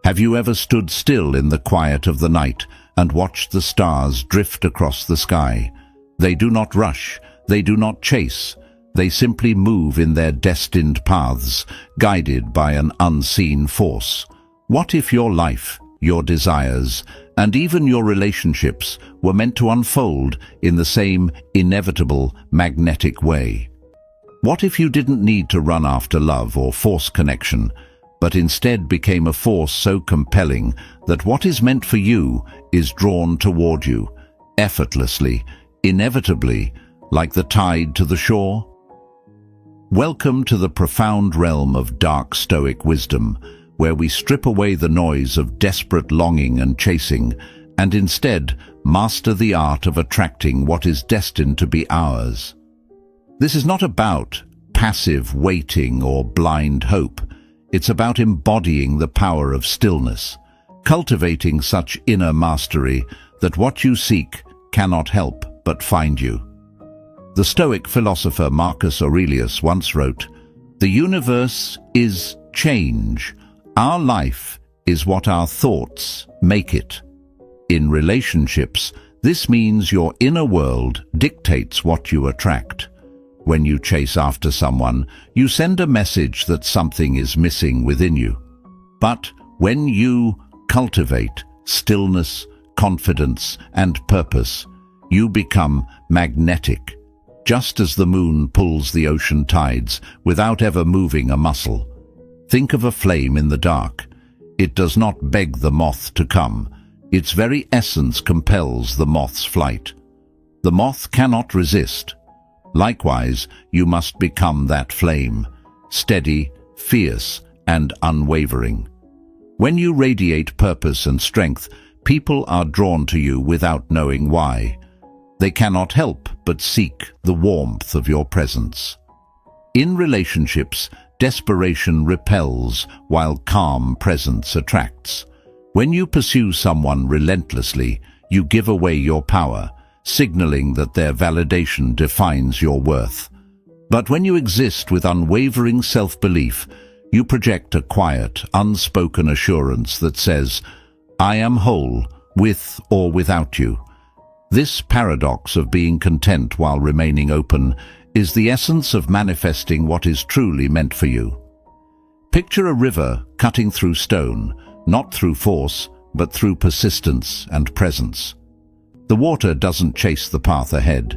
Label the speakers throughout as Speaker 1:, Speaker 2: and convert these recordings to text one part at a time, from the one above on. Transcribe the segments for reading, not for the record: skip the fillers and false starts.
Speaker 1: Have you ever stood still in the quiet of the night and watched the stars drift across the sky? They do not rush, they do not chase, they simply move in their destined paths, guided by an unseen force. What if your life, your desires, and even your relationships were meant to unfold in the same inevitable, magnetic way? What if you didn't need to run after love or force connection, but instead became a force so compelling that what is meant for you is drawn toward you, effortlessly, inevitably, like the tide to the shore? Welcome to the profound realm of Dark Stoic Wisdom, where we strip away the noise of desperate longing and chasing, and instead master the art of attracting what is destined to be ours. This is not about passive waiting or blind hope. It's about embodying the power of stillness, cultivating such inner mastery that what you seek cannot help but find you. The Stoic philosopher Marcus Aurelius once wrote, "The universe is change. Our life is what our thoughts make it." In relationships, this means your inner world dictates what you attract. When you chase after someone, you send a message that something is missing within you. But when you cultivate stillness, confidence, and purpose, you become magnetic, just as the moon pulls the ocean tides without ever moving a muscle. Think of a flame in the dark. It does not beg the moth to come. Its very essence compels the moth's flight. The moth cannot resist. Likewise, you must become that flame, steady, fierce, and unwavering. When you radiate purpose and strength, people are drawn to you without knowing why. They cannot help but seek the warmth of your presence. In relationships, desperation repels while calm presence attracts. When you pursue someone relentlessly, you give away your power, signaling that their validation defines your worth. But when you exist with unwavering self-belief, you project a quiet, unspoken assurance that says, "I am whole, with or without you." This paradox of being content while remaining open is the essence of manifesting what is truly meant for you. Picture a river cutting through stone, not through force, but through persistence and presence. The water doesn't chase the path ahead.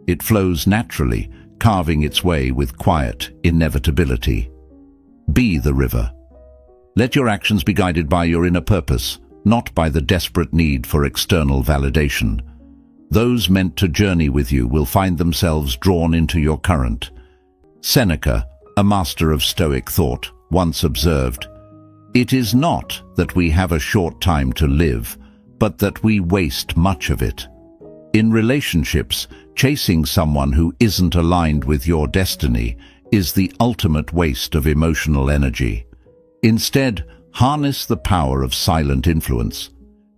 Speaker 1: It flows naturally, carving its way with quiet inevitability. Be the river. Let your actions be guided by your inner purpose, not by the desperate need for external validation. Those meant to journey with you will find themselves drawn into your current. Seneca, a master of Stoic thought, once observed, "It is not that we have a short time to live, but that we waste much of it." In relationships, chasing someone who isn't aligned with your destiny is the ultimate waste of emotional energy. Instead, harness the power of silent influence.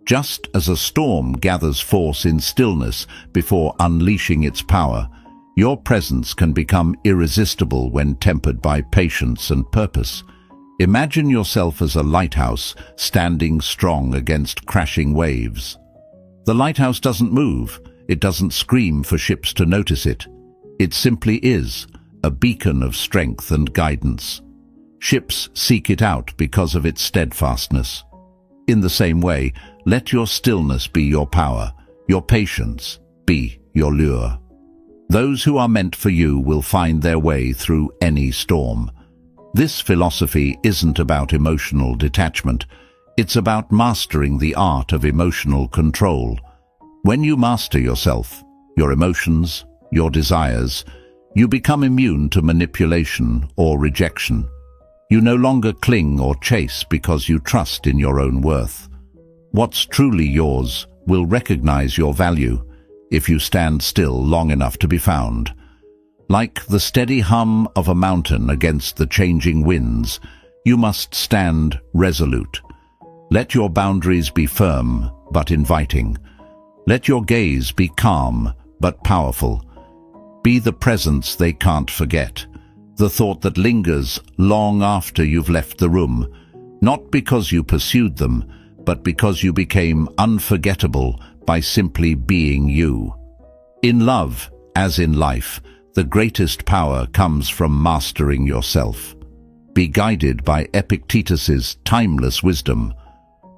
Speaker 1: Just as a storm gathers force in stillness before unleashing its power, your presence can become irresistible when tempered by patience and purpose. Imagine yourself as a lighthouse standing strong against crashing waves. The lighthouse doesn't move, it doesn't scream for ships to notice it. It simply is, a beacon of strength and guidance. Ships seek it out because of its steadfastness. In the same way, let your stillness be your power, your patience be your lure. Those who are meant for you will find their way through any storm. This philosophy isn't about emotional detachment. It's about mastering the art of emotional control. When you master yourself, your emotions, your desires, you become immune to manipulation or rejection. You no longer cling or chase because you trust in your own worth. What's truly yours will recognize your value if you stand still long enough to be found. Like the steady hum of a mountain against the changing winds, you must stand resolute. Let your boundaries be firm but inviting. Let your gaze be calm but powerful. Be the presence they can't forget, the thought that lingers long after you've left the room. not because you pursued them, but because you became unforgettable by simply being you. In love, as in life, the greatest power comes from mastering yourself. Be guided by Epictetus's timeless wisdom.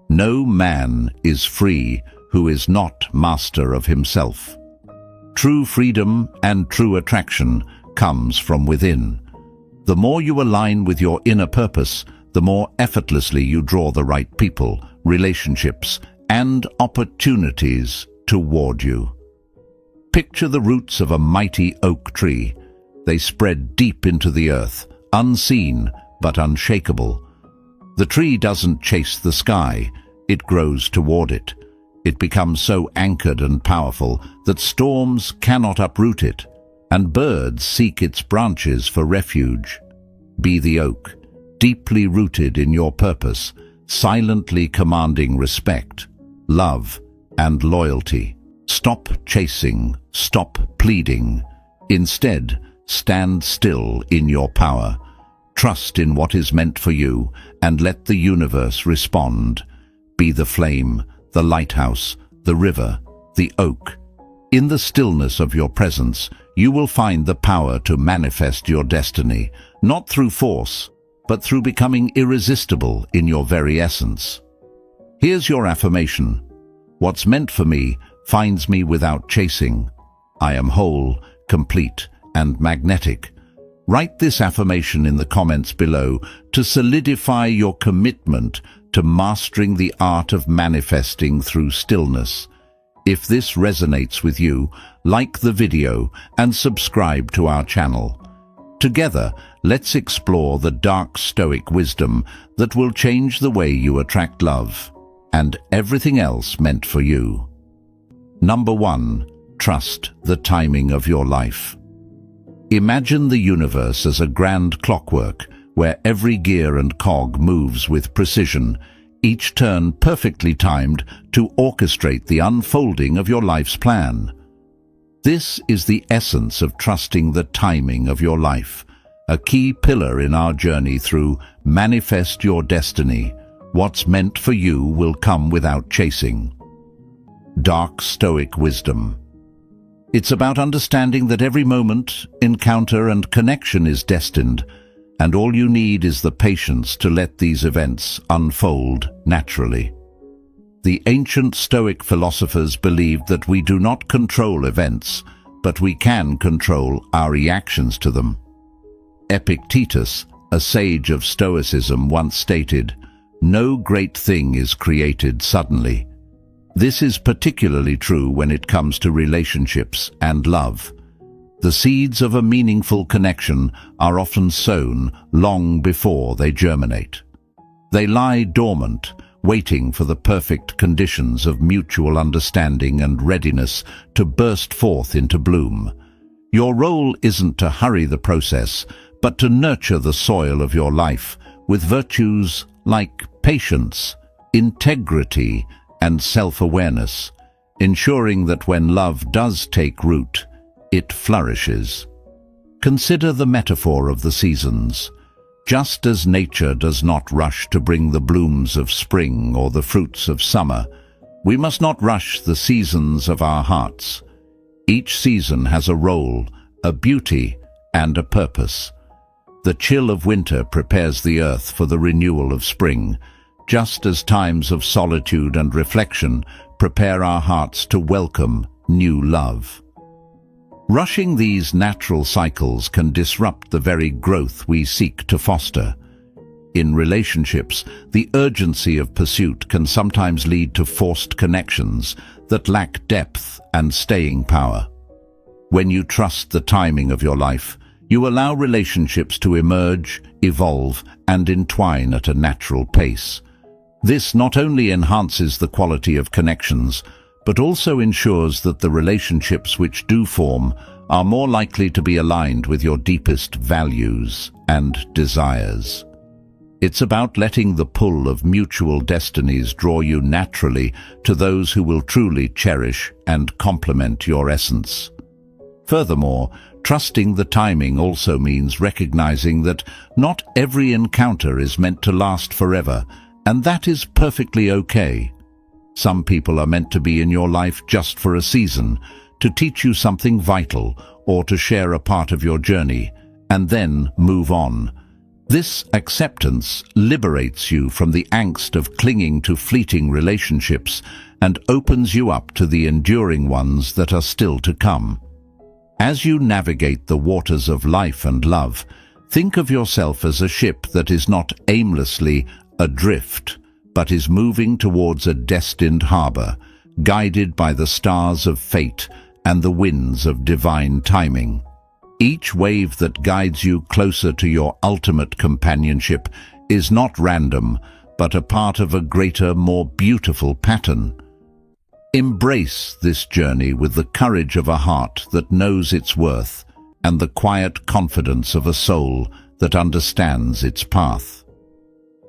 Speaker 1: No man is free who is not master of himself. True freedom and true attraction comes from within. The more you align with your inner purpose, the more effortlessly you draw the right people, relationships, and opportunities toward you. Picture the roots of a mighty oak tree. They spread deep into the earth, unseen but unshakable. The tree doesn't chase the sky, it grows toward it. It becomes so anchored and powerful that storms cannot uproot it, and birds seek its branches for refuge. Be the oak, deeply rooted in your purpose, silently commanding respect, love, and loyalty. Stop chasing, stop pleading. Instead, stand still in your power. Trust in what is meant for you, and let the universe respond. Be the flame, the lighthouse, the river, the oak. In the stillness of your presence, you will find the power to manifest your destiny, not through force, but through becoming irresistible in your very essence. Here's your affirmation. What's meant for me finds me without chasing. I am whole, complete, and magnetic. Write this affirmation in the comments below to solidify your commitment to mastering the art of manifesting through stillness. If this resonates with you, like the video and subscribe to our channel. Together, let's explore the dark Stoic wisdom that will change the way you attract love and everything else meant for you. Number 1. Trust the timing of your life. Imagine the universe as a grand clockwork where every gear and cog moves with precision, each turn perfectly timed to orchestrate the unfolding of your life's plan. This is the essence of trusting the timing of your life, a key pillar in our journey through Manifest Your Destiny. What's meant for you will come without chasing. Dark Stoic Wisdom. It's about understanding that every moment, encounter, and connection is destined, and all you need is the patience to let these events unfold naturally. The ancient Stoic philosophers believed that we do not control events, but we can control our reactions to them. Epictetus, a sage of Stoicism, once stated, "No great thing is created suddenly." This is particularly true when it comes to relationships and love. The seeds of a meaningful connection are often sown long before they germinate. They lie dormant, waiting for the perfect conditions of mutual understanding and readiness to burst forth into bloom. Your role isn't to hurry the process, but to nurture the soil of your life with virtues like patience, integrity, and self-awareness, ensuring that when love does take root, it flourishes. Consider the metaphor of the seasons. Just as nature does not rush to bring the blooms of spring or the fruits of summer, we must not rush the seasons of our hearts. Each season has a role, a beauty, and a purpose. The chill of winter prepares the earth for the renewal of spring, just as times of solitude and reflection prepare our hearts to welcome new love. Rushing these natural cycles can disrupt the very growth we seek to foster. In relationships, the urgency of pursuit can sometimes lead to forced connections that lack depth and staying power. When you trust the timing of your life, you allow relationships to emerge, evolve, and entwine at a natural pace. This not only enhances the quality of connections, but also ensures that the relationships which do form are more likely to be aligned with your deepest values and desires. It's about letting the pull of mutual destinies draw you naturally to those who will truly cherish and complement your essence. Furthermore, trusting the timing also means recognizing that not every encounter is meant to last forever, And that is perfectly okay. Some people are meant to be in your life just for a season, to teach you something vital or to share a part of your journey, and then move on. This acceptance liberates you from the angst of clinging to fleeting relationships and opens you up to the enduring ones that are still to come. As you navigate the waters of life and love, think of yourself as a ship that is not aimlessly adrift, but is moving towards a destined harbor, guided by the stars of fate and the winds of divine timing. Each wave that guides you closer to your ultimate companionship is not random, but a part of a greater, more beautiful pattern. Embrace this journey with the courage of a heart that knows its worth and the quiet confidence of a soul that understands its path.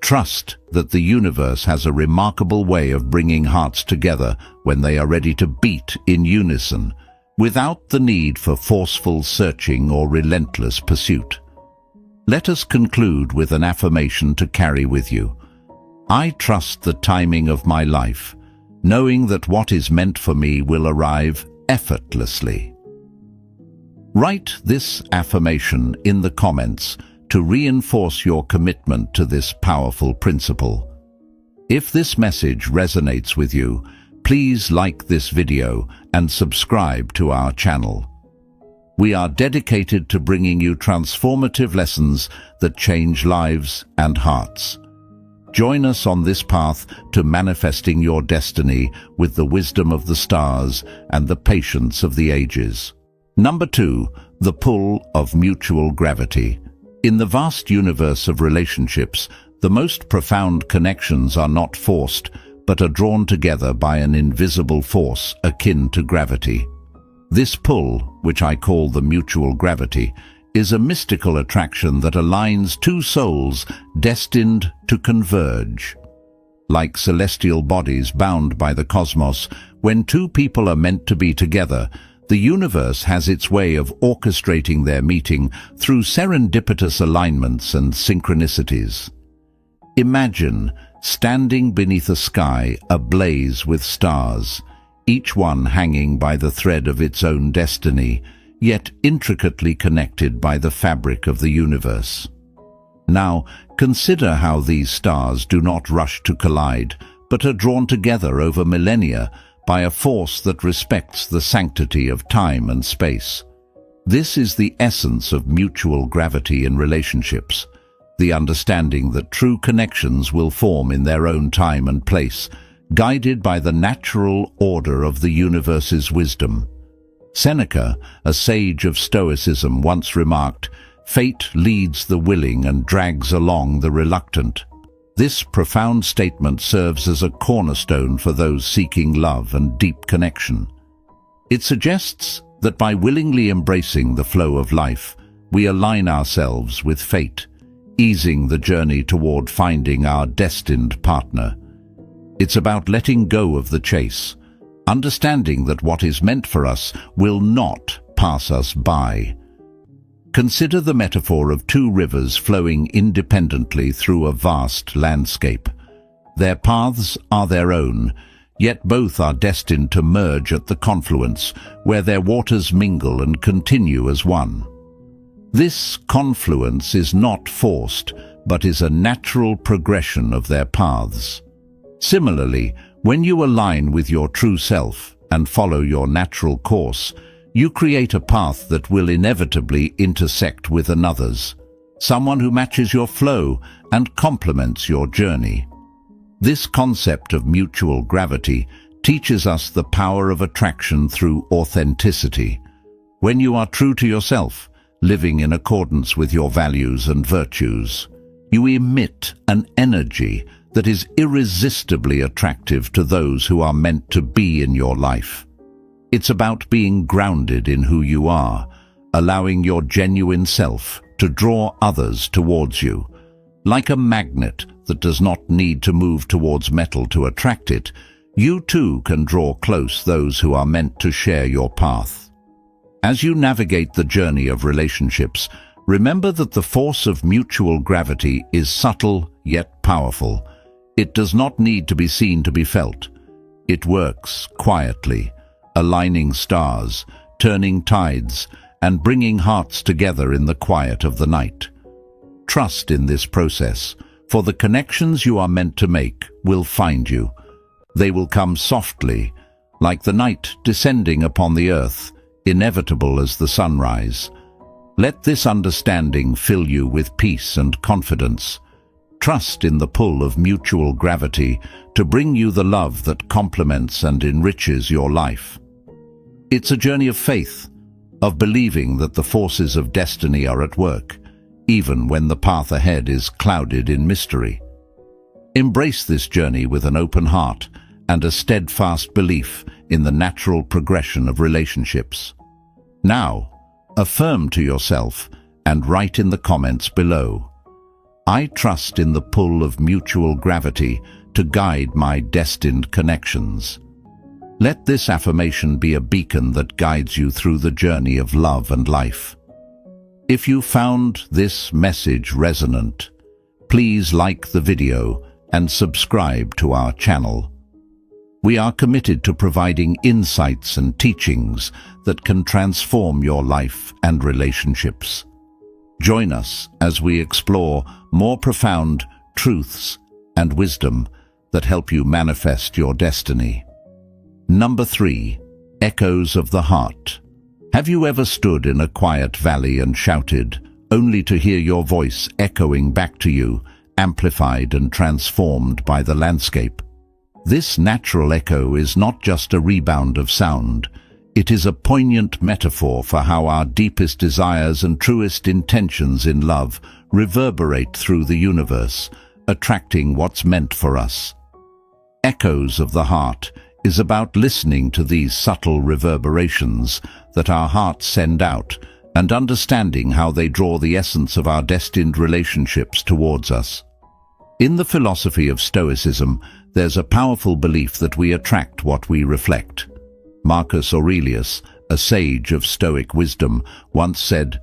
Speaker 1: Trust that the universe has a remarkable way of bringing hearts together when they are ready to beat in unison, without the need for forceful searching or relentless pursuit. Let us conclude with an affirmation to carry with you. I trust the timing of my life, knowing that what is meant for me will arrive effortlessly. Write this affirmation in the comments to reinforce your commitment to this powerful principle. If this message resonates with you, please like this video and subscribe to our channel. We are dedicated to bringing you transformative lessons that change lives and hearts. Join us on this path to manifesting your destiny with the wisdom of the stars and the patience of the ages. Number 2, the pull of mutual gravity. In the vast universe of relationships, the most profound connections are not forced, but are drawn together by an invisible force akin to gravity. This pull, which I call the mutual gravity, is a mystical attraction that aligns two souls destined to converge. Like celestial bodies bound by the cosmos, when two people are meant to be together, the universe has its way of orchestrating their meeting through serendipitous alignments and synchronicities. Imagine standing beneath a sky ablaze with stars, each one hanging by the thread of its own destiny, yet intricately connected by the fabric of the universe. Now, consider how these stars do not rush to collide, but are drawn together over millennia by a force that respects the sanctity of time and space. This is the essence of mutual gravity in relationships, the understanding that true connections will form in their own time and place, guided by the natural order of the universe's wisdom. Seneca, a sage of Stoicism, once remarked, "Fate leads the willing and drags along the reluctant." This profound statement serves as a cornerstone for those seeking love and deep connection. It suggests that by willingly embracing the flow of life, we align ourselves with fate, easing the journey toward finding our destined partner. It's about letting go of the chase, understanding that what is meant for us will not pass us by. Consider the metaphor of two rivers flowing independently through a vast landscape. Their paths are their own, yet both are destined to merge at the confluence, where their waters mingle and continue as one. This confluence is not forced, but is a natural progression of their paths. Similarly, when you align with your true self and follow your natural course, you create a path that will inevitably intersect with another's, someone who matches your flow and complements your journey. This concept of mutual gravity teaches us the power of attraction through authenticity. When you are true to yourself, living in accordance with your values and virtues, you emit an energy that is irresistibly attractive to those who are meant to be in your life. It's about being grounded in who you are, allowing your genuine self to draw others towards you. Like a magnet that does not need to move towards metal to attract it, you too can draw close those who are meant to share your path. As you navigate the journey of relationships, remember that the force of mutual gravity is subtle yet powerful. It does not need to be seen to be felt. It works quietly, aligning stars, turning tides, and bringing hearts together in the quiet of the night. Trust in this process, for the connections you are meant to make will find you. They will come softly, like the night descending upon the earth, inevitable as the sunrise. Let this understanding fill you with peace and confidence. Trust in the pull of mutual gravity to bring you the love that complements and enriches your life. It's a journey of faith, of believing that the forces of destiny are at work, even when the path ahead is clouded in mystery. Embrace this journey with an open heart and a steadfast belief in the natural progression of relationships. Now, affirm to yourself and write in the comments below, "I trust in the pull of mutual gravity to guide my destined connections." Let this affirmation be a beacon that guides you through the journey of love and life. If you found this message resonant, please like the video and subscribe to our channel. We are committed to providing insights and teachings that can transform your life and relationships. Join us as we explore more profound truths and wisdom that help you manifest your destiny. Number 3. Echoes of the heart. Have you ever stood in a quiet valley and shouted, only to hear your voice echoing back to you, amplified and transformed by the landscape? This natural echo is not just a rebound of sound. It is a poignant metaphor for how our deepest desires and truest intentions in love reverberate through the universe, attracting what's meant for us. Echoes of the heart is about listening to these subtle reverberations that our hearts send out and understanding how they draw the essence of our destined relationships towards us. In the philosophy of Stoicism, there's a powerful belief that we attract what we reflect. Marcus Aurelius, a sage of Stoic wisdom, once said,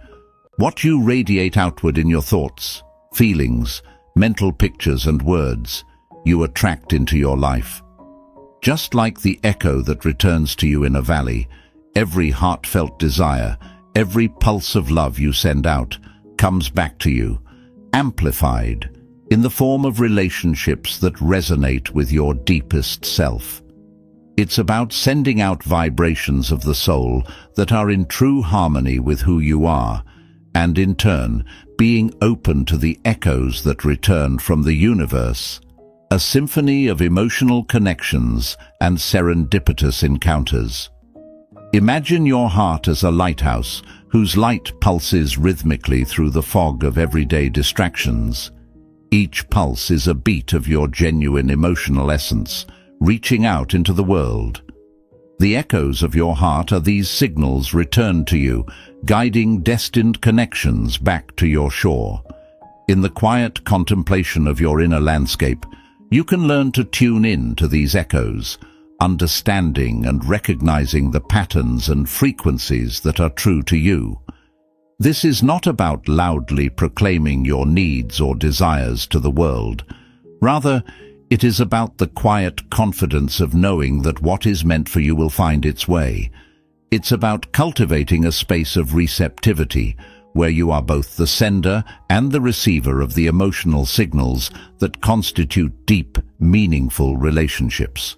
Speaker 1: "What you radiate outward in your thoughts, feelings, mental pictures and words, you attract into your life." Just like the echo that returns to you in a valley, every heartfelt desire, every pulse of love you send out, comes back to you, amplified, in the form of relationships that resonate with your deepest self. It's about sending out vibrations of the soul that are in true harmony with who you are, and in turn, being open to the echoes that return from the universe. A symphony of emotional connections and serendipitous encounters. Imagine your heart as a lighthouse whose light pulses rhythmically through the fog of everyday distractions. Each pulse is a beat of your genuine emotional essence, reaching out into the world. The echoes of your heart are these signals returned to you, guiding destined connections back to your shore. In the quiet contemplation of your inner landscape, you can learn to tune in to these echoes, understanding and recognizing the patterns and frequencies that are true to you. This is not about loudly proclaiming your needs or desires to the world. Rather, it is about the quiet confidence of knowing that what is meant for you will find its way. It's about cultivating a space of receptivity, where you are both the sender and the receiver of the emotional signals that constitute deep, meaningful relationships.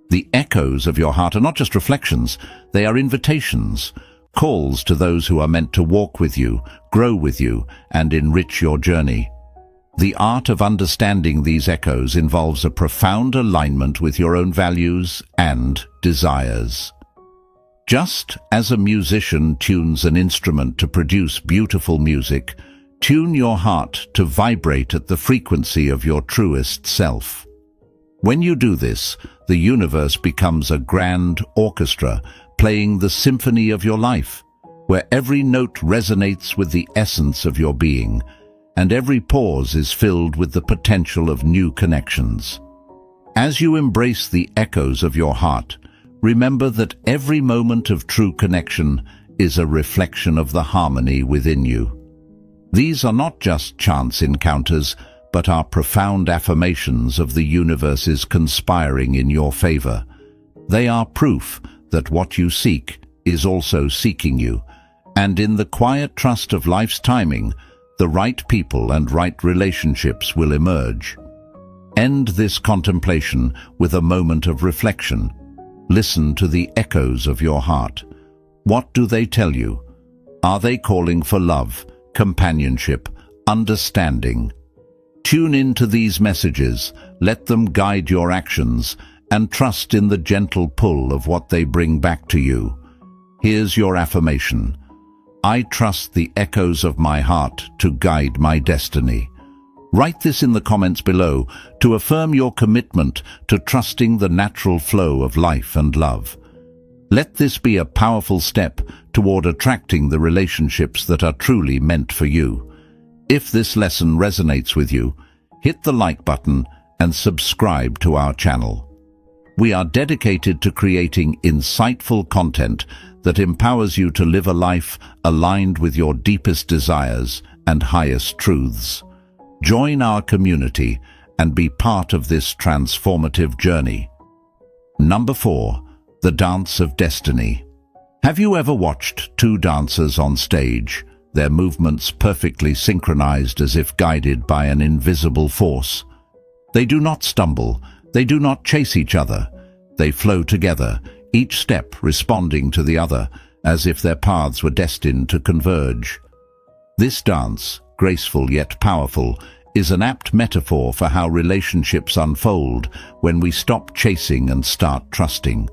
Speaker 1: The echoes of your heart are not just reflections, they are invitations, calls to those who are meant to walk with you, grow with you, and enrich your journey. The art of understanding these echoes involves a profound alignment with your own values and desires. Just as a musician tunes an instrument to produce beautiful music, tune your heart to vibrate at the frequency of your truest self. When you do this, the universe becomes a grand orchestra playing the symphony of your life, where every note resonates with the essence of your being, and every pause is filled with the potential of new connections. As you embrace the echoes of your heart, remember that every moment of true connection is a reflection of the harmony within you. These are not just chance encounters, but are profound affirmations of the universe's conspiring in your favor. They are proof that what you seek is also seeking you, and in the quiet trust of life's timing, the right people and right relationships will emerge. End this contemplation with a moment of reflection. Listen to the echoes of your heart. What do they tell you? Are they calling for love, companionship, understanding? Tune into these messages, let them guide your actions, and trust in the gentle pull of what they bring back to you. Here's your affirmation. I trust the echoes of my heart to guide my destiny. Write this in the comments below to affirm your commitment to trusting the natural flow of life and love. Let this be a powerful step toward attracting the relationships that are truly meant for you. If this lesson resonates with you, hit the like button and subscribe to our channel. We are dedicated to creating insightful content that empowers you to live a life aligned with your deepest desires and highest truths. Join our community and be part of this transformative journey. Number 4. The Dance of Destiny. Have you ever watched two dancers on stage, their movements perfectly synchronized as if guided by an invisible force? They do not stumble, they do not chase each other. They flow together, each step responding to the other, as if their paths were destined to converge. This dance, graceful yet powerful, is an apt metaphor for how relationships unfold when we stop chasing and start trusting.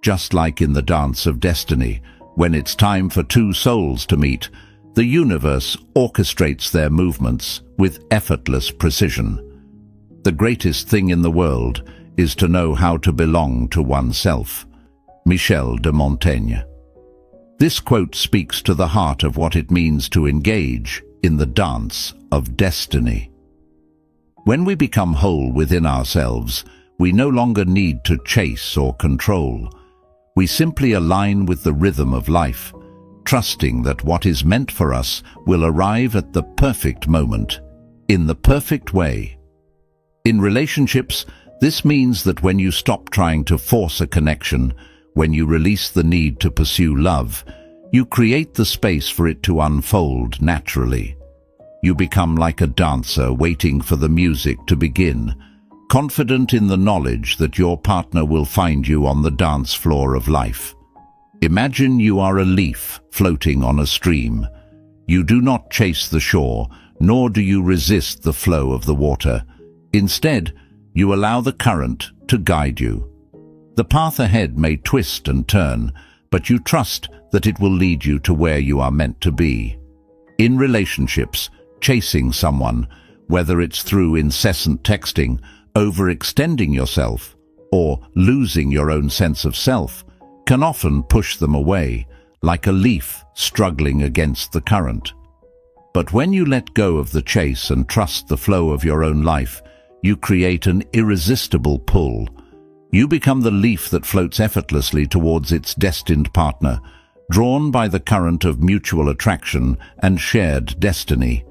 Speaker 1: Just like in the dance of destiny, when it's time for two souls to meet, the universe orchestrates their movements with effortless precision. The greatest thing in the world is to know how to belong to oneself. Michel de Montaigne. This quote speaks to the heart of what it means to engage in the dance of destiny. When we become whole within ourselves, we no longer need to chase or control. We simply align with the rhythm of life, trusting that what is meant for us will arrive at the perfect moment, in the perfect way. In relationships, this means that when you stop trying to force a connection, when you release the need to pursue love, you create the space for it to unfold naturally. You become like a dancer waiting for the music to begin, confident in the knowledge that your partner will find you on the dance floor of life. Imagine you are a leaf floating on a stream. You do not chase the shore, nor do you resist the flow of the water. Instead, you allow the current to guide you. The path ahead may twist and turn, but you trust that it will lead you to where you are meant to be. In relationships, chasing someone, whether it's through incessant texting, overextending yourself, or losing your own sense of self, can often push them away, like a leaf struggling against the current. But when you let go of the chase and trust the flow of your own life, you create an irresistible pull. You become the leaf that floats effortlessly towards its destined partner, drawn by the current of mutual attraction and shared destiny.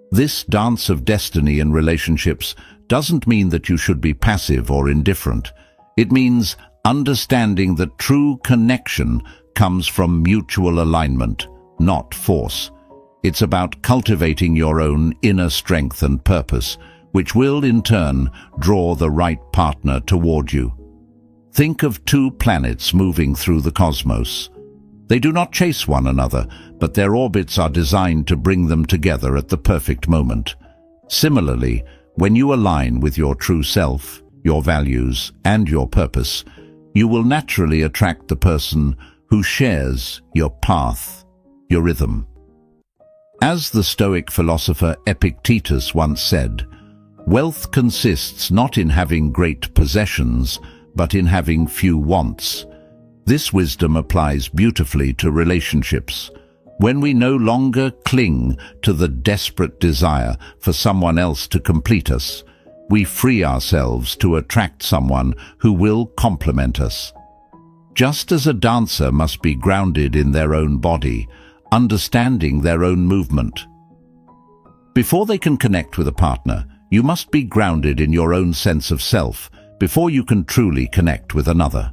Speaker 1: This dance of destiny in relationships doesn't mean that you should be passive or indifferent. It means understanding that true connection comes from mutual alignment, not force. It's about cultivating your own inner strength and purpose, which will, in turn, draw the right partner toward you. Think of two planets moving through the cosmos. They do not chase one another, but their orbits are designed to bring them together at the perfect moment. Similarly, when you align with your true self, your values, and your purpose, you will naturally attract the person who shares your path, your rhythm. As the Stoic philosopher Epictetus once said, "Wealth consists not in having great possessions, but in having few wants." This wisdom applies beautifully to relationships. When we no longer cling to the desperate desire for someone else to complete us, we free ourselves to attract someone who will complement us. Just as a dancer must be grounded in their own body, understanding their own movement. Before they can connect with a partner, You must be grounded in your own sense of self before you can truly connect with another.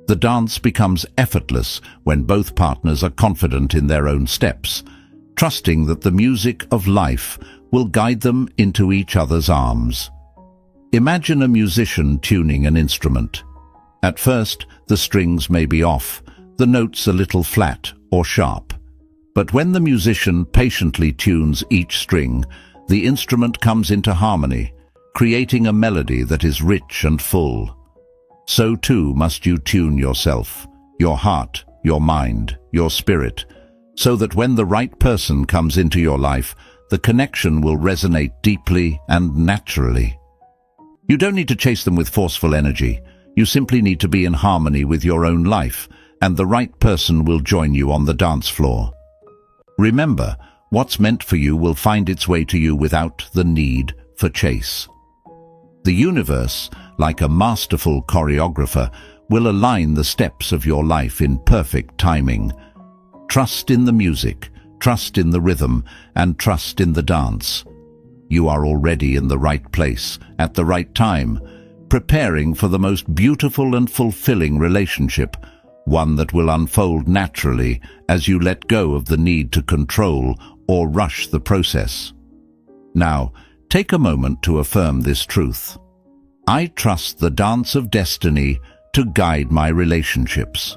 Speaker 1: The dance becomes effortless when both partners are confident in their own steps, trusting that the music of life will guide them into each other's arms. Imagine a musician tuning an instrument. At first, the strings may be off, the notes a little flat or sharp. But when the musician patiently tunes each string, the instrument comes into harmony, creating a melody that is rich and full. So too must you tune yourself, your heart, your mind, your spirit, so that when the right person comes into your life, the connection will resonate deeply and naturally. You don't need to chase them with forceful energy. You simply need to be in harmony with your own life, and the right person will join you on the dance floor. Remember, what's meant for you will find its way to you without the need for chase. The universe, like a masterful choreographer, will align the steps of your life in perfect timing. Trust in the music, trust in the rhythm, and trust in the dance. You are already in the right place, at the right time, preparing for the most beautiful and fulfilling relationship, one that will unfold naturally as you let go of the need to control or rush the process. Now, take a moment to affirm this truth. I trust the dance of destiny to guide my relationships.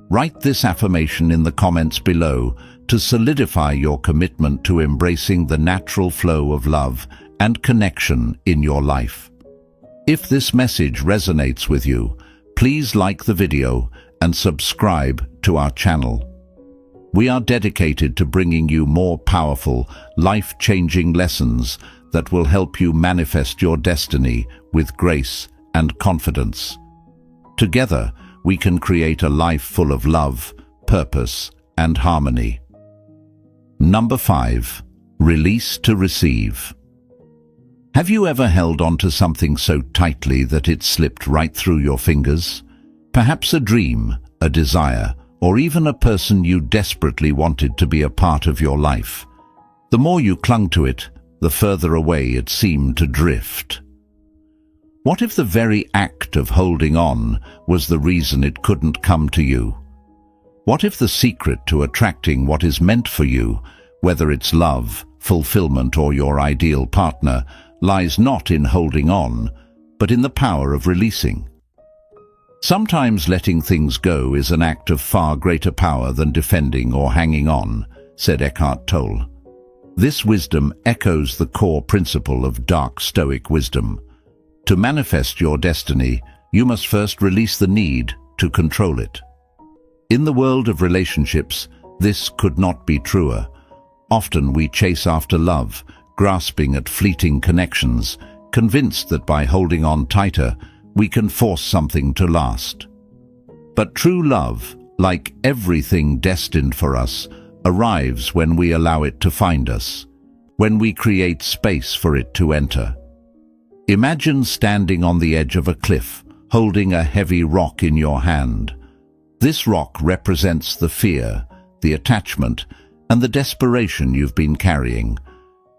Speaker 1: Write this affirmation in the comments below to solidify your commitment to embracing the natural flow of love and connection in your life. If this message resonates with you, please like the video and subscribe to our channel. We are dedicated to bringing you more powerful, life-changing lessons that will help you manifest your destiny with grace and confidence. Together, we can create a life full of love, purpose, and harmony. Number 5. Release to receive. Have you ever held on to something so tightly that it slipped right through your fingers? Perhaps a dream, a desire, or even a person you desperately wanted to be a part of your life. The more you clung to it, the further away it seemed to drift. What if the very act of holding on was the reason it couldn't come to you? What if the secret to attracting what is meant for you, whether it's love, fulfillment, or your ideal partner, lies not in holding on, but in the power of releasing? Sometimes letting things go is an act of far greater power than defending or hanging on, said Eckhart Tolle. This wisdom echoes the core principle of Dark Stoic Wisdom. To manifest your destiny, you must first release the need to control it. In the world of relationships, this could not be truer. Often we chase after love, grasping at fleeting connections, convinced that by holding on tighter, we can force something to last. But true love, like everything destined for us, arrives when we allow it to find us, when we create space for it to enter. Imagine standing on the edge of a cliff, holding a heavy rock in your hand. This rock represents the fear, the attachment, and the desperation you've been carrying.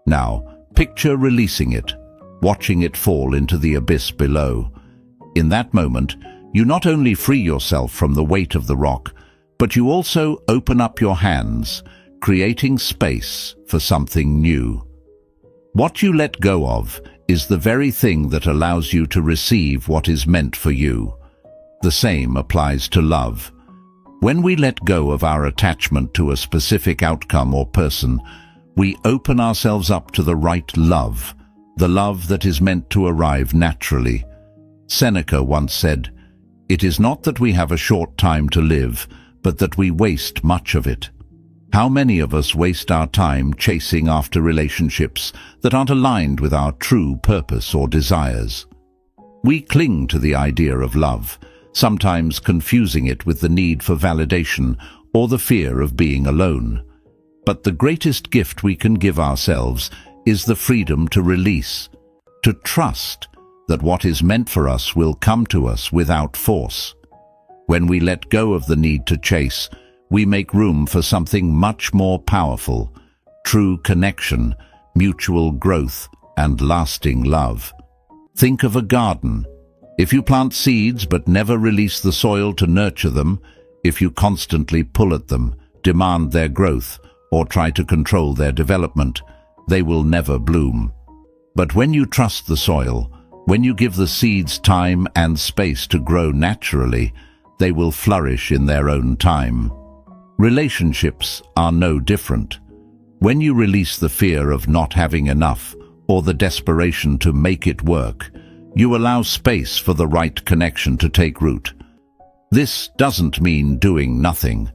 Speaker 1: Now, picture releasing it, watching it fall into the abyss below. In that moment, you not only free yourself from the weight of the rock, but you also open up your hands, creating space for something new. What you let go of is the very thing that allows you to receive what is meant for you. The same applies to love. When we let go of our attachment to a specific outcome or person, we open ourselves up to the right love, the love that is meant to arrive naturally. Seneca once said, "It is not that we have a short time to live, but that we waste much of it." How many of us waste our time chasing after relationships that aren't aligned with our true purpose or desires? We cling to the idea of love, sometimes confusing it with the need for validation or the fear of being alone. But the greatest gift we can give ourselves is the freedom to release, to trust that what is meant for us will come to us without force. When we let go of the need to chase, we make room for something much more powerful: true connection, mutual growth, and lasting love. Think of a garden. If you plant seeds but never release the soil to nurture them, if you constantly pull at them, demand their growth, or try to control their development, they will never bloom. But when you trust the soil, when you give the seeds time and space to grow naturally, they will flourish in their own time. Relationships are no different. When you release the fear of not having enough, or the desperation to make it work, you allow space for the right connection to take root. This doesn't mean doing nothing.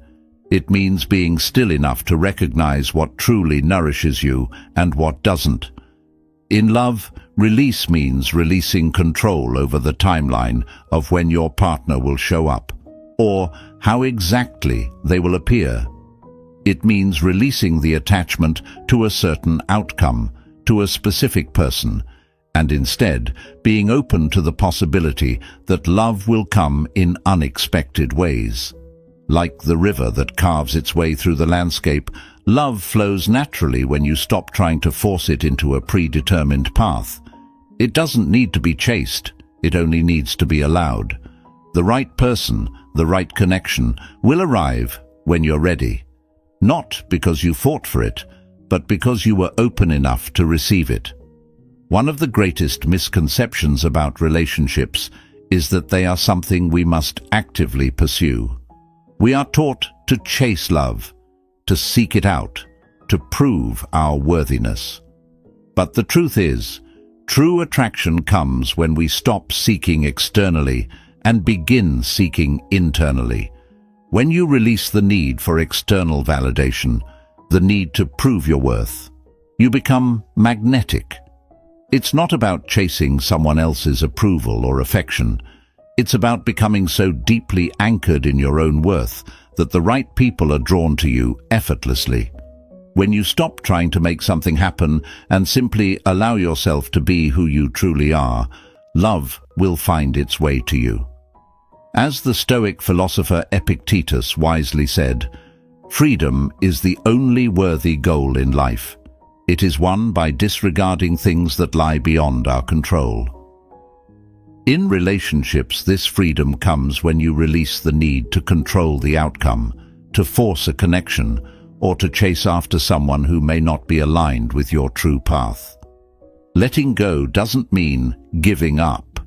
Speaker 1: It means being still enough to recognize what truly nourishes you and what doesn't. In love, release means releasing control over the timeline of when your partner will show up, or how exactly they will appear. It means releasing the attachment to a certain outcome, to a specific person, and instead being open to the possibility that love will come in unexpected ways. Like the river that carves its way through the landscape, love flows naturally when you stop trying to force it into a predetermined path. It doesn't need to be chased, it only needs to be allowed. The right person, the right connection, will arrive when you're ready. Not because you fought for it, but because you were open enough to receive it. One of the greatest misconceptions about relationships is that they are something we must actively pursue. We are taught to chase love, to seek it out, to prove our worthiness. But the truth is, true attraction comes when we stop seeking externally and begin seeking internally. When you release the need for external validation, the need to prove your worth, you become magnetic. It's not about chasing someone else's approval or affection. It's about becoming so deeply anchored in your own worth that the right people are drawn to you effortlessly. When you stop trying to make something happen and simply allow yourself to be who you truly are, love will find its way to you. As the Stoic philosopher Epictetus wisely said, "Freedom is the only worthy goal in life. It is won by disregarding things that lie beyond our control." In relationships, this freedom comes when you release the need to control the outcome, to force a connection, or to chase after someone who may not be aligned with your true path. Letting go doesn't mean giving up.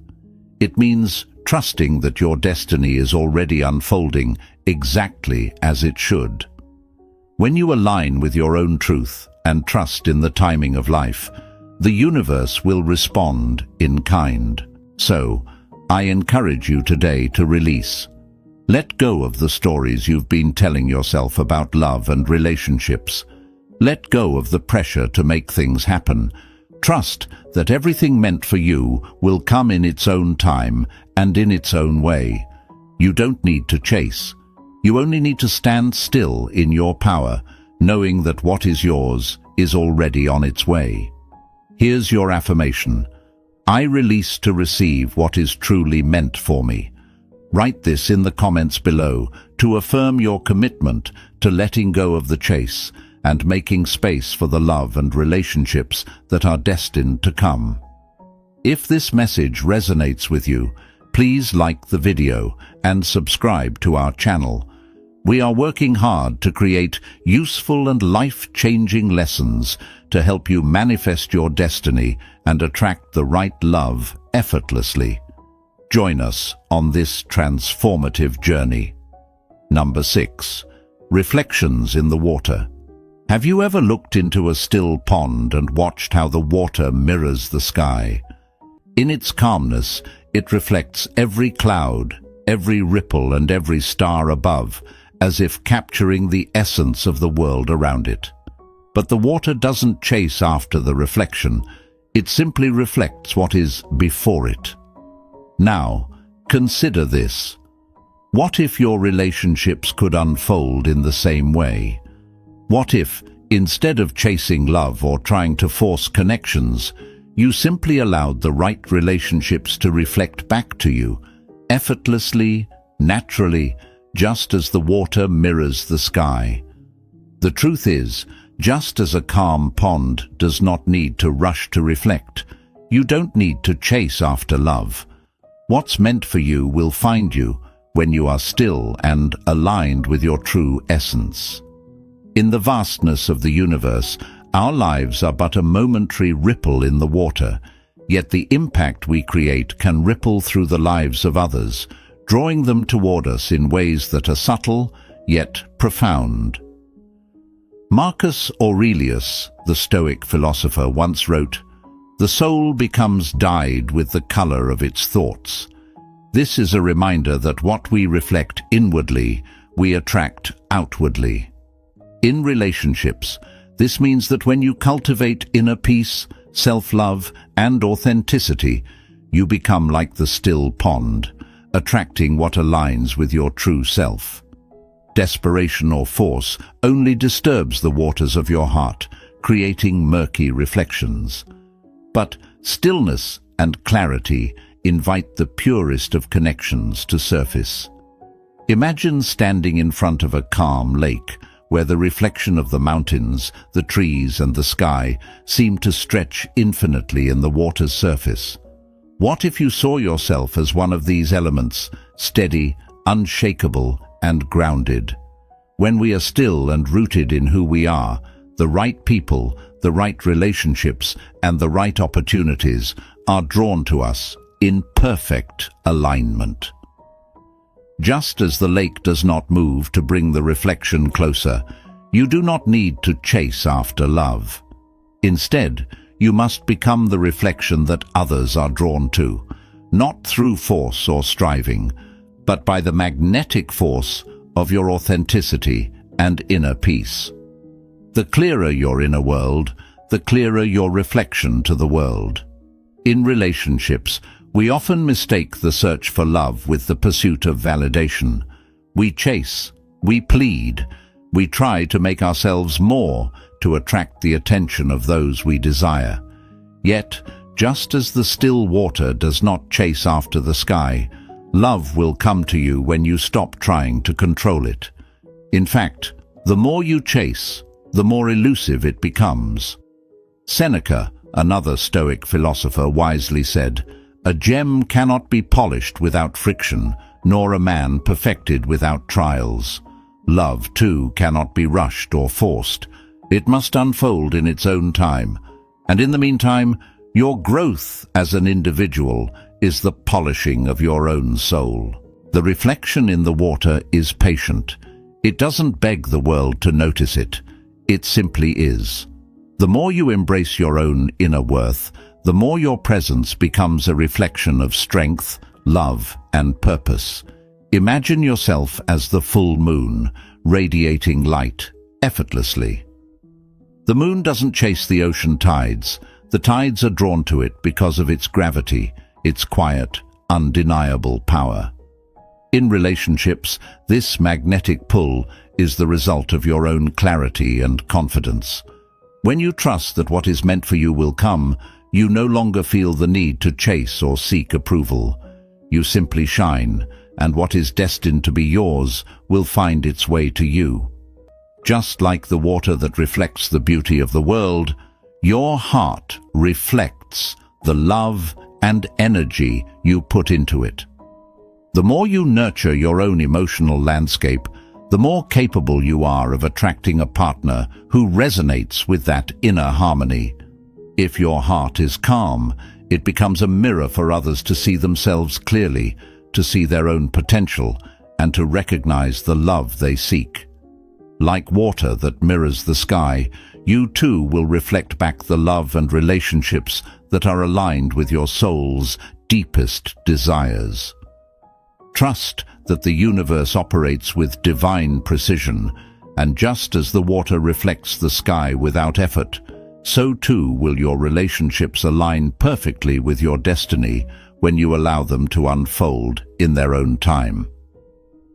Speaker 1: It means trusting that your destiny is already unfolding exactly as it should. When you align with your own truth and trust in the timing of life, the universe will respond in kind. So, I encourage you today to release. Let go of the stories you've been telling yourself about love and relationships. Let go of the pressure to make things happen. Trust that everything meant for you will come in its own time and in its own way. You don't need to chase. You only need to stand still in your power, knowing that what is yours is already on its way. Here's your affirmation. I release to receive what is truly meant for me. Write this in the comments below to affirm your commitment to letting go of the chase and making space for the love and relationships that are destined to come. If this message resonates with you, please like the video and subscribe to our channel. We are working hard to create useful and life-changing lessons to help you manifest your destiny and attract the right love effortlessly. Join us on this transformative journey. Number 6. Reflections in the water. Have you ever looked into a still pond and watched how the water mirrors the sky? In its calmness, it reflects every cloud, every ripple and every star above, as if capturing the essence of the world around it. But the water doesn't chase after the reflection. It simply reflects what is before it. Now, consider this. What if your relationships could unfold in the same way? What if, instead of chasing love or trying to force connections, you simply allowed the right relationships to reflect back to you, effortlessly, naturally, just as the water mirrors the sky? The truth is, Just as a calm pond does not need to rush to reflect, you don't need to chase after love. What's meant for you will find you when you are still and aligned with your true essence. In the vastness of the universe, our lives are but a momentary ripple in the water, yet the impact we create can ripple through the lives of others, drawing them toward us in ways that are subtle yet profound. Marcus Aurelius, the Stoic philosopher, once wrote, "The soul becomes dyed with the color of its thoughts." This is a reminder that what we reflect inwardly, we attract outwardly. In relationships, this means that when you cultivate inner peace, self-love, and authenticity, you become like the still pond, attracting what aligns with your true self. Desperation or force only disturbs the waters of your heart, creating murky reflections. But stillness and clarity invite the purest of connections to surface. Imagine standing in front of a calm lake, where the reflection of the mountains, the trees, and the sky seem to stretch infinitely in the water's surface. What if you saw yourself as one of these elements, steady, unshakable, and grounded? When we are still and rooted in who we are, the right people, the right relationships, and the right opportunities are drawn to us in perfect alignment. Just as the lake does not move to bring the reflection closer, you do not need to chase after love. Instead, you must become the reflection that others are drawn to, not through force or striving, but by the magnetic force of your authenticity and inner peace. The clearer your inner world, the clearer your reflection to the world. In relationships, we often mistake the search for love with the pursuit of validation. We chase, we plead, we try to make ourselves more to attract the attention of those we desire. Yet, just as the still water does not chase after the sky, love will come to you when you stop trying to control it. In fact, the more you chase, the more elusive it becomes. Seneca, another Stoic philosopher, wisely said, "A gem cannot be polished without friction, nor a man perfected without trials." Love, too, cannot be rushed or forced. It must unfold in its own time. And in the meantime, your growth as an individual is the polishing of your own soul. The reflection in the water is patient. It doesn't beg the world to notice it. It simply is. The more you embrace your own inner worth, the more your presence becomes a reflection of strength, love, and purpose. Imagine yourself as the full moon, radiating light effortlessly. The moon doesn't chase the ocean tides. The tides are drawn to it because of its gravity, its quiet, undeniable power. In relationships, this magnetic pull is the result of your own clarity and confidence. When you trust that what is meant for you will come, you no longer feel the need to chase or seek approval. You simply shine, and what is destined to be yours will find its way to you. Just like the water that reflects the beauty of the world, your heart reflects the love and energy you put into it. The more you nurture your own emotional landscape, the more capable you are of attracting a partner who resonates with that inner harmony. If your heart is calm, it becomes a mirror for others to see themselves clearly, to see their own potential, and to recognize the love they seek. Like water that mirrors the sky, you too will reflect back the love and relationships that are aligned with your soul's deepest desires. Trust that the universe operates with divine precision, and just as the water reflects the sky without effort, so too will your relationships align perfectly with your destiny when you allow them to unfold in their own time.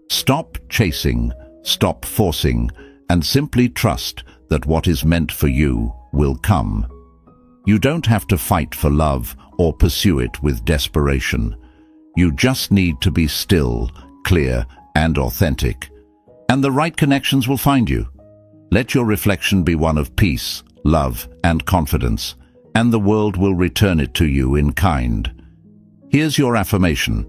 Speaker 1: Stop chasing, stop forcing, and simply trust that what is meant for you will come. You don't have to fight for love or pursue it with desperation. You just need to be still, clear, and authentic, and the right connections will find you. Let your reflection be one of peace, love, and confidence, and the world will return it to you in kind. Here's your affirmation.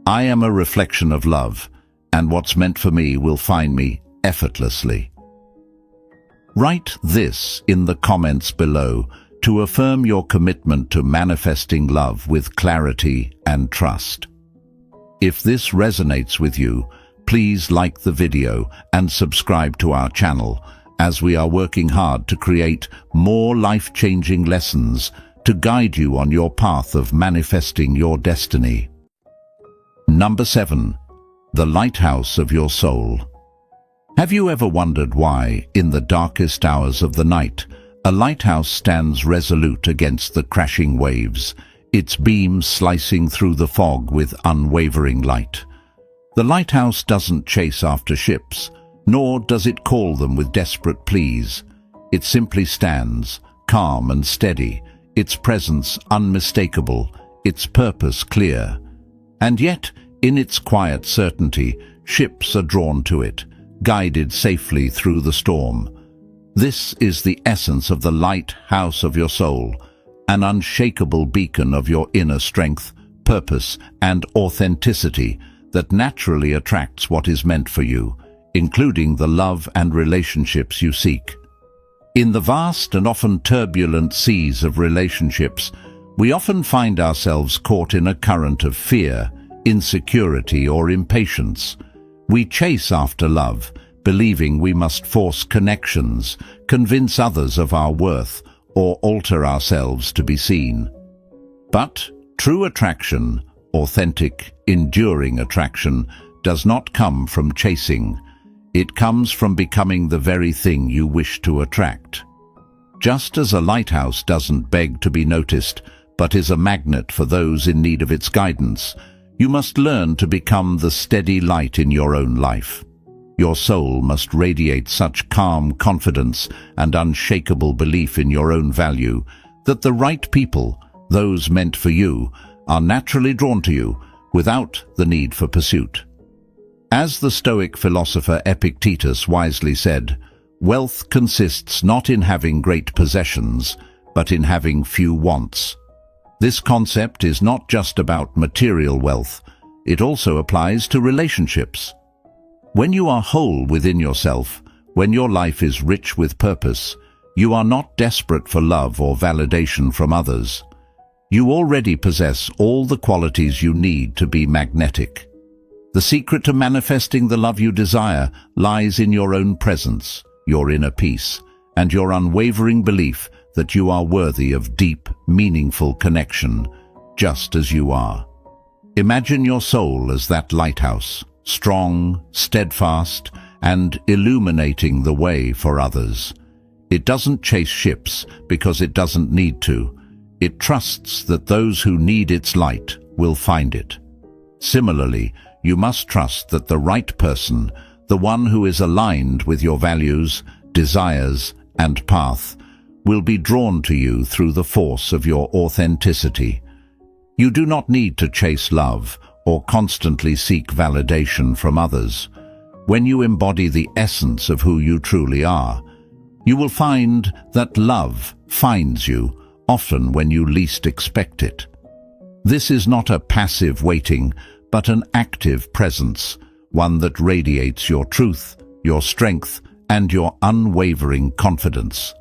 Speaker 1: I am a reflection of love, and what's meant for me will find me effortlessly. Write this in the comments below to affirm your commitment to manifesting love with clarity and trust. If this resonates with you, please like the video and subscribe to our channel, as we are working hard to create more life-changing lessons to guide you on your path of manifesting your destiny. Number 7. The lighthouse of your soul. Have you ever wondered why, in the darkest hours of the night, a lighthouse stands resolute against the crashing waves, its beams slicing through the fog with unwavering light? The lighthouse doesn't chase after ships, nor does it call them with desperate pleas. It simply stands, calm and steady, its presence unmistakable, its purpose clear. And yet, in its quiet certainty, ships are drawn to it, guided safely through the storm. This is the essence of the lighthouse of your soul, an unshakable beacon of your inner strength, purpose, and authenticity that naturally attracts what is meant for you, including the love and relationships you seek. In the vast and often turbulent seas of relationships, we often find ourselves caught in a current of fear, insecurity, or impatience. We chase after love, believing we must force connections, convince others of our worth, or alter ourselves to be seen. But true attraction, authentic, enduring attraction, does not come from chasing. It comes from becoming the very thing you wish to attract. Just as a lighthouse doesn't beg to be noticed, but is a magnet for those in need of its guidance, you must learn to become the steady light in your own life. Your soul must radiate such calm confidence and unshakable belief in your own value that the right people, those meant for you, are naturally drawn to you without the need for pursuit. As the Stoic philosopher Epictetus wisely said, wealth consists not in having great possessions, but in having few wants. This concept is not just about material wealth, it also applies to relationships. When you are whole within yourself, when your life is rich with purpose, you are not desperate for love or validation from others. You already possess all the qualities you need to be magnetic. The secret to manifesting the love you desire lies in your own presence, your inner peace, and your unwavering belief that you are worthy of deep, meaningful connection, just as you are. Imagine your soul as that lighthouse, strong, steadfast, and illuminating the way for others. It doesn't chase ships because it doesn't need to. It trusts that those who need its light will find it. Similarly, you must trust that the right person, the one who is aligned with your values, desires, and path, will be drawn to you through the force of your authenticity. You do not need to chase love or constantly seek validation from others. When you embody the essence of who you truly are, you will find that love finds you, often when you least expect it. This is not a passive waiting, but an active presence, one that radiates your truth, your strength, and your unwavering confidence.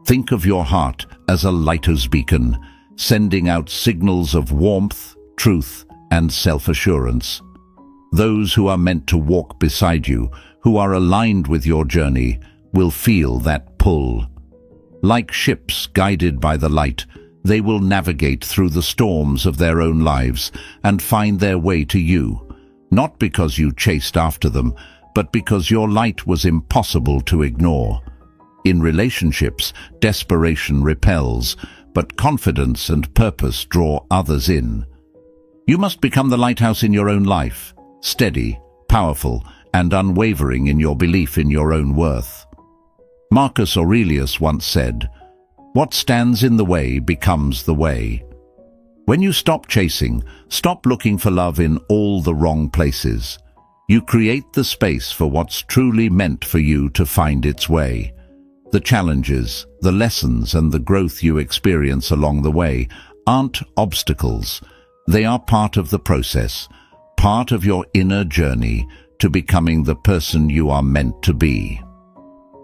Speaker 1: Think of your heart as a lighthouse beacon, sending out signals of warmth, truth, and self-assurance. Those who are meant to walk beside you, who are aligned with your journey, will feel that pull. Like ships guided by the light, they will navigate through the storms of their own lives and find their way to you, not because you chased after them, but because your light was impossible to ignore. In relationships, desperation repels, but confidence and purpose draw others in. You must become the lighthouse in your own life, steady, powerful, and unwavering in your belief in your own worth. Marcus Aurelius once said, "What stands in the way becomes the way." When you stop chasing, stop looking for love in all the wrong places. You create the space for what's truly meant for you to find its way. The challenges, the lessons, and the growth you experience along the way aren't obstacles. They are part of the process, part of your inner journey to becoming the person you are meant to be.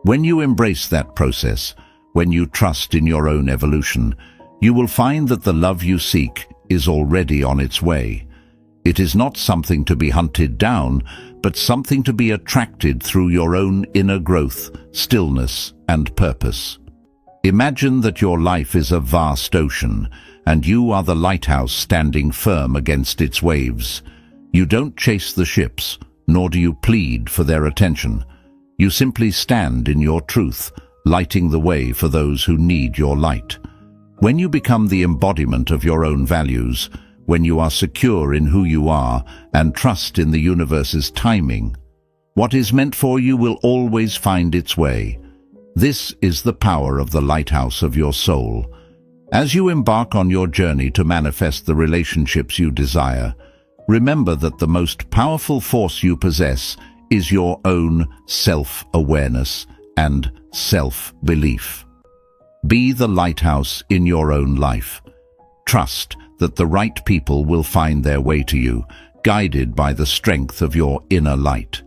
Speaker 1: When you embrace that process, when you trust in your own evolution, you will find that the love you seek is already on its way. It is not something to be hunted down, but something to be attracted through your own inner growth, stillness, and purpose. Imagine that your life is a vast ocean, and you are the lighthouse standing firm against its waves. You don't chase the ships, nor do you plead for their attention. You simply stand in your truth, lighting the way for those who need your light. When you become the embodiment of your own values, when you are secure in who you are and trust in the universe's timing, what is meant for you will always find its way. This is the power of the lighthouse of your soul. As you embark on your journey to manifest the relationships you desire, remember that the most powerful force you possess is your own self-awareness and self-belief. Be the lighthouse in your own life. Trust that the right people will find their way to you, guided by the strength of your inner light.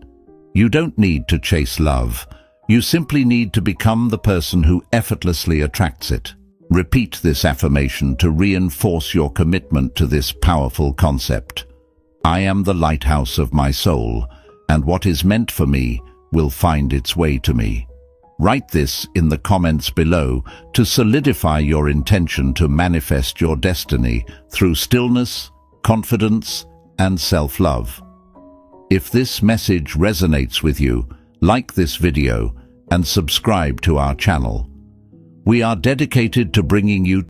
Speaker 1: You don't need to chase love. You simply need to become the person who effortlessly attracts it. Repeat this affirmation to reinforce your commitment to this powerful concept. I am the lighthouse of my soul, and what is meant for me will find its way to me. Write this in the comments below to solidify your intention to manifest your destiny through stillness, confidence, and self-love. If this message resonates with you, like this video and subscribe to our channel. We are dedicated to bringing you